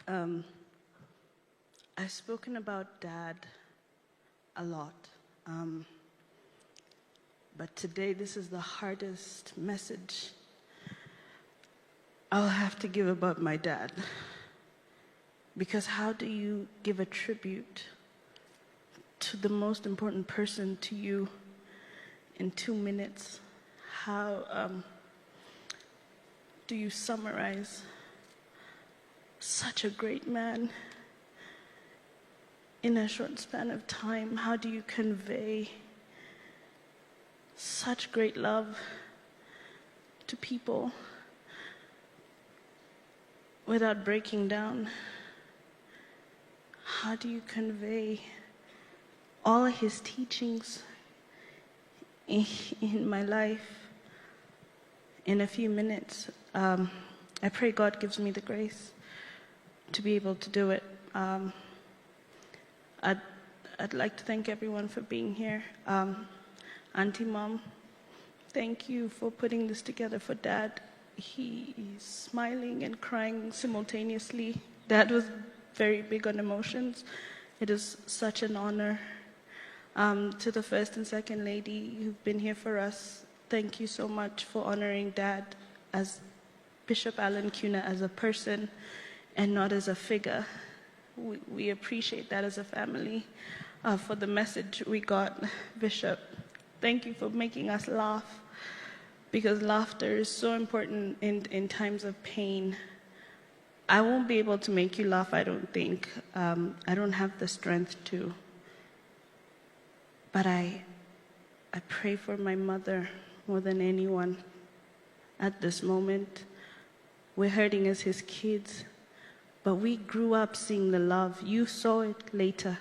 Um, I've spoken about Dad a lot, but today this is the hardest message I'll have to give about my dad. Because how do you give a tribute to the most important person to you in 2 minutes? How do you summarize such a great man in a short span of time? How do you convey such great love to people without breaking down? How do you convey all his teachings in my life in a few minutes? I pray God gives me the grace to be able to do it. I'd like to thank everyone for being here. Auntie, Mom, thank you for putting this together for Dad. He is smiling and crying simultaneously. Dad was very big on emotions. It is such an honor. To the first and second lady who've been here for us, thank you so much for honoring Dad as Bishop Allan Kiuna, as a person and not as a figure. We appreciate that as a family. For the message we got, Bishop, thank you for making us laugh, because laughter is so important in times of pain. I won't be able to make you laugh, I don't think. I don't have the strength to. But I pray for my mother more than anyone at this moment. We're hurting as his kids, but we grew up seeing the love. You saw it later.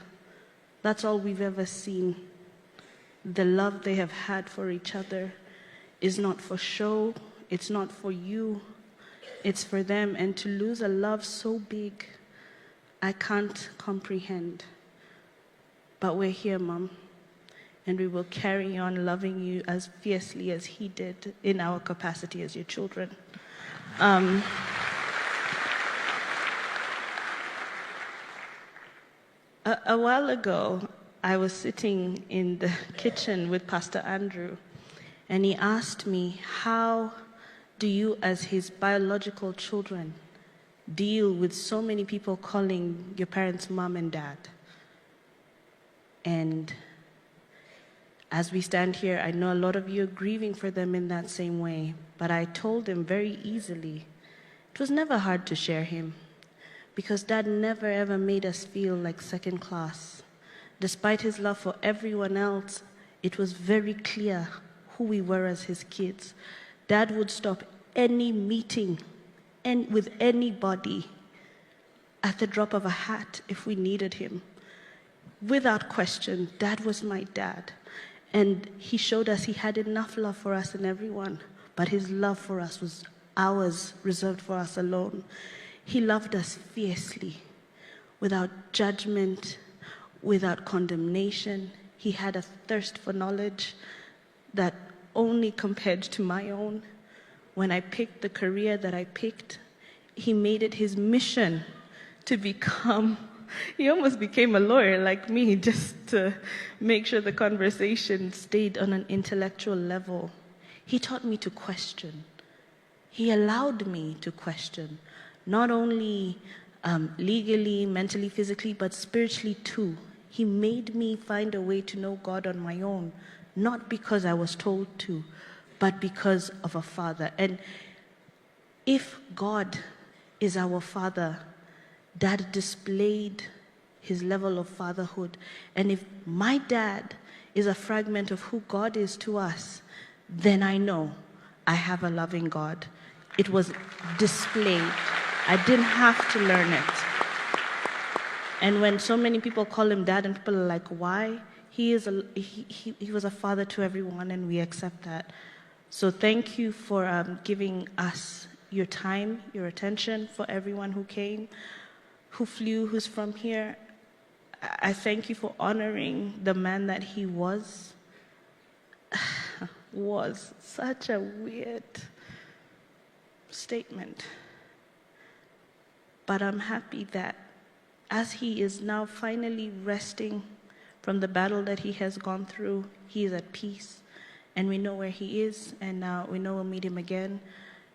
That's all we've ever seen. The love they have had for each other is not for show, it's not for you, it's for them. And to lose a love so big, I can't comprehend. But we're here, Mom, and we will carry on loving you as fiercely as he did in our capacity as your children. A while ago, I was sitting in the kitchen with Pastor Andrew, and he asked me, how do you, as his biological children, deal with so many people calling your parents Mom and Dad? And as we stand here, I know a lot of you are grieving for them in that same way, but I told him very easily, it was never hard to share him, because Dad never ever made us feel like second class. Despite his love for everyone else, it was very clear who we were as his kids. Dad would stop any meeting with anybody at the drop of a hat if we needed him. Without question, Dad was my dad. And he showed us he had enough love for us and everyone, but his love for us was ours, reserved for us alone. He loved us fiercely, without judgment, without condemnation. He had a thirst for knowledge that only compared to my own. When I picked the career that I picked, he made it his mission to become, he almost became a lawyer like me, just to make sure the conversation stayed on an intellectual level. He taught me to question. He allowed me to question, not only legally, mentally, physically, but spiritually too. He made me find a way to know God on my own, not because I was told to, but because of a father. And if God is our father, Dad displayed his level of fatherhood. And if my dad is a fragment of who God is to us, then I know I have a loving God. It was displayed. I didn't have to learn it. And when so many people call him dad and people are like, why? He was a father to everyone, and we accept that. So thank you for giving us your time, your attention, for everyone who came, who flew, who's from here. I thank you for honoring the man that he was. Was such a weird statement. But But I'm happy that as he is now finally resting from the battle that he has gone through, he is at peace. And we know where he is, and now we know we'll meet him again.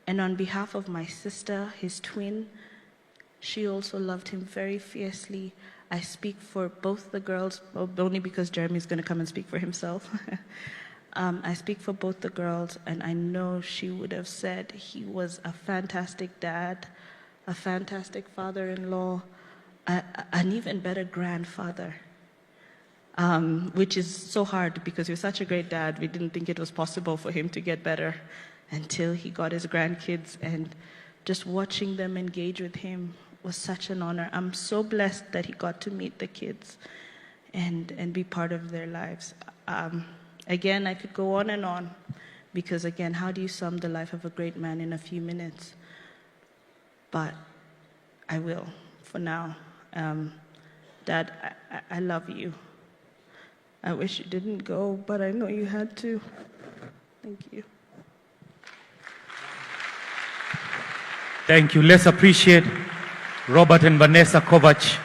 And on behalf of my sister, his twin, she also loved him very fiercely. I speak for both the girls, well, only because Jeremy's going to come and speak for himself. I speak for both the girls, and I know she would have said he was a fantastic dad, a fantastic father-in-law, an even better grandfather, which is so hard because he was such a great dad. We didn't think it was possible for him to get better until he got his grandkids, and just watching them engage with him was such an honor. I'm so blessed that he got to meet the kids and be part of their lives. Again, I could go on and on, because again, how do you sum the life of a great man in a few minutes? But I will, for now. Dad, I love you. I wish you didn't go, but I know you had to. Thank you. Thank you. Let's appreciate Robert and Vanessa Kovac.